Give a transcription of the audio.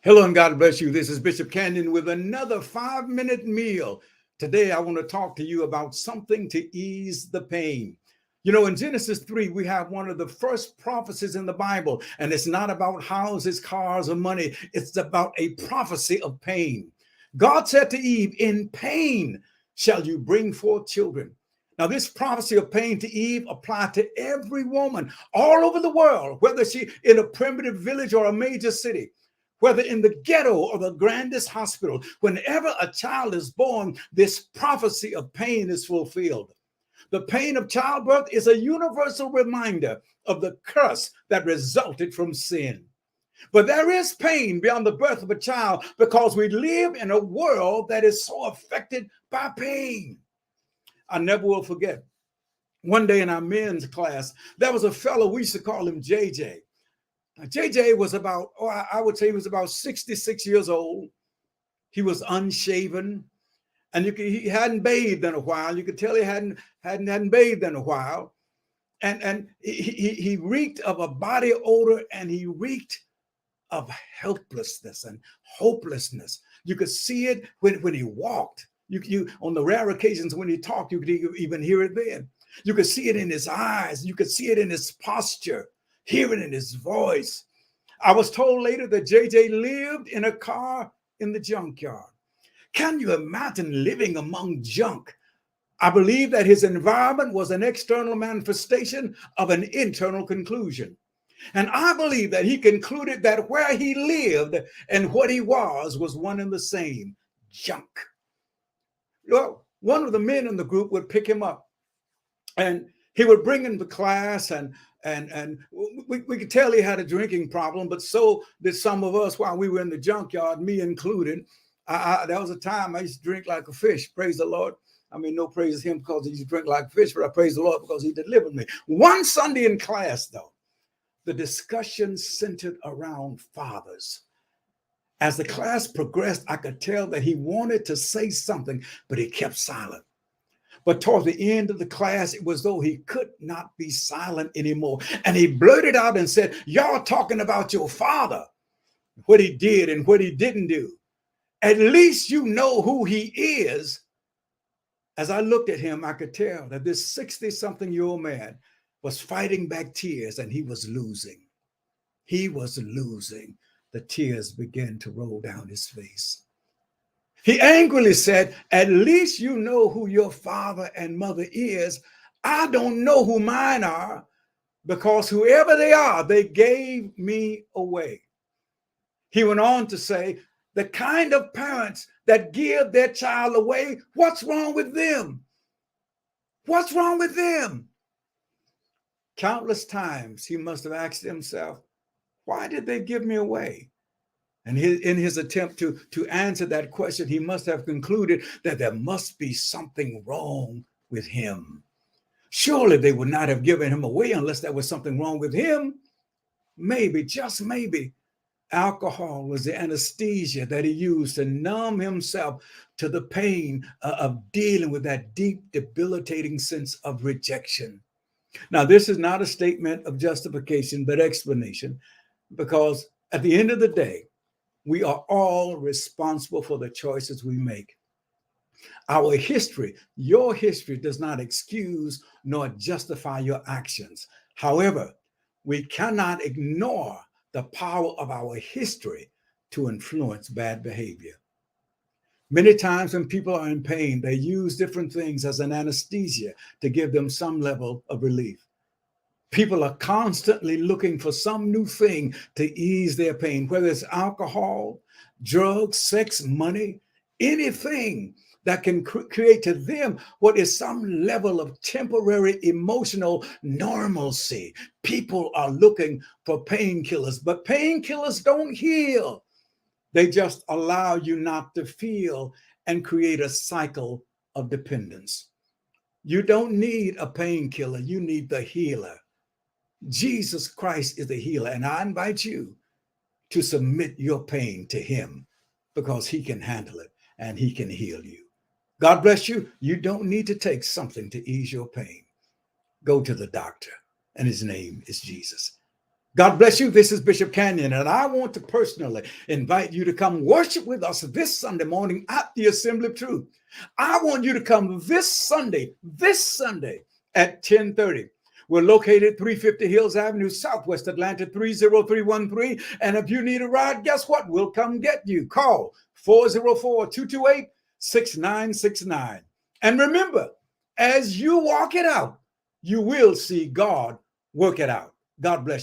Hello and God bless you. This is Bishop Canyon with another 5-minute meal. Today, I want to talk to you about something to ease the pain. You know, in Genesis 3, we have one of the first prophecies in the Bible, and it's not about houses, cars, or money. It's about a prophecy of pain. God said to Eve, "In pain shall you bring forth children." Now, this prophecy of pain to Eve applied to every woman all over the world, whether she in a primitive village or a major city, whether in the ghetto or the grandest hospital. Whenever a child is born, this prophecy of pain is fulfilled. The pain of childbirth is a universal reminder of the curse that resulted from sin. But there is pain beyond the birth of a child because we live in a world that is so affected by pain. I never will forget. One day in our men's class, there was a fellow, we used to call him JJ. JJ was about, I would say he was about 66 years old. He was unshaven, and he hadn't bathed in a while. You could tell he hadn't bathed in a while. And he reeked of a body odor, and he reeked of helplessness and hopelessness. You could see it when he walked. You on the rare occasions when he talked, you could even hear it then. You could see it in his eyes. You could see it in his posture, hear it in his voice. I was told later that JJ lived in a car in the junkyard. Can you imagine living among junk? I believe that his environment was an external manifestation of an internal conclusion. And I believe that he concluded that where he lived and what he was one and the same: junk. Well, one of the men in the group would pick him up, and he would bring him to class, and we could tell he had a drinking problem, but so did some of us while we were in the junkyard, me included. There was a time I used to drink like a fish. Praise the Lord. I mean, no praise him because he used to drink like a fish, but I praise the Lord because he delivered me. One Sunday in class, though, the discussion centered around fathers. As the class progressed, I could tell that he wanted to say something, but he kept silent. But toward the end of the class, it was though he could not be silent anymore. And he blurted out and said, "Y'all talking about your father, what he did and what he didn't do. At least you know who he is." As I looked at him, I could tell that this 60-something-year-old man was fighting back tears, and he was losing. He was losing. The tears began to roll down his face. He angrily said, "At least you know who your father and mother is. I don't know who mine are, because whoever they are, they gave me away." He went on to say, "The kind of parents that give their child away, what's wrong with them? What's wrong with them?" Countless times he must have asked himself, why did they give me away? And in his attempt to answer that question, he must have concluded that there must be something wrong with him. Surely they would not have given him away unless there was something wrong with him. Maybe, just maybe, alcohol was the anesthesia that he used to numb himself to the pain of dealing with that deep, debilitating sense of rejection. Now, this is not a statement of justification, but explanation, because at the end of the day, we are all responsible for the choices we make. Our history, your history, does not excuse nor justify your actions. However, we cannot ignore the power of our history to influence bad behavior. Many times when people are in pain, they use different things as an anesthesia to give them some level of relief. People are constantly looking for some new thing to ease their pain, whether it's alcohol, drugs, sex, money, anything that can create to them what is some level of temporary emotional normalcy. People are looking for painkillers, but painkillers don't heal. They just allow you not to feel and create a cycle of dependence. You don't need a painkiller, you need the healer. Jesus Christ is the healer, and I invite you to submit your pain to him because he can handle it and he can heal you. God bless you. You don't need to take something to ease your pain. Go to the doctor, and his name is Jesus. God bless you. This is Bishop Canyon, and I want to personally invite you to come worship with us this Sunday morning at the Assembly of Truth. I want you to come this Sunday at 10:30. We're located 350 Hills Avenue, Southwest Atlanta, 30313. And if you need a ride, guess what? We'll come get you. Call 404-228-6969. And remember, as you walk it out, you will see God work it out. God bless you.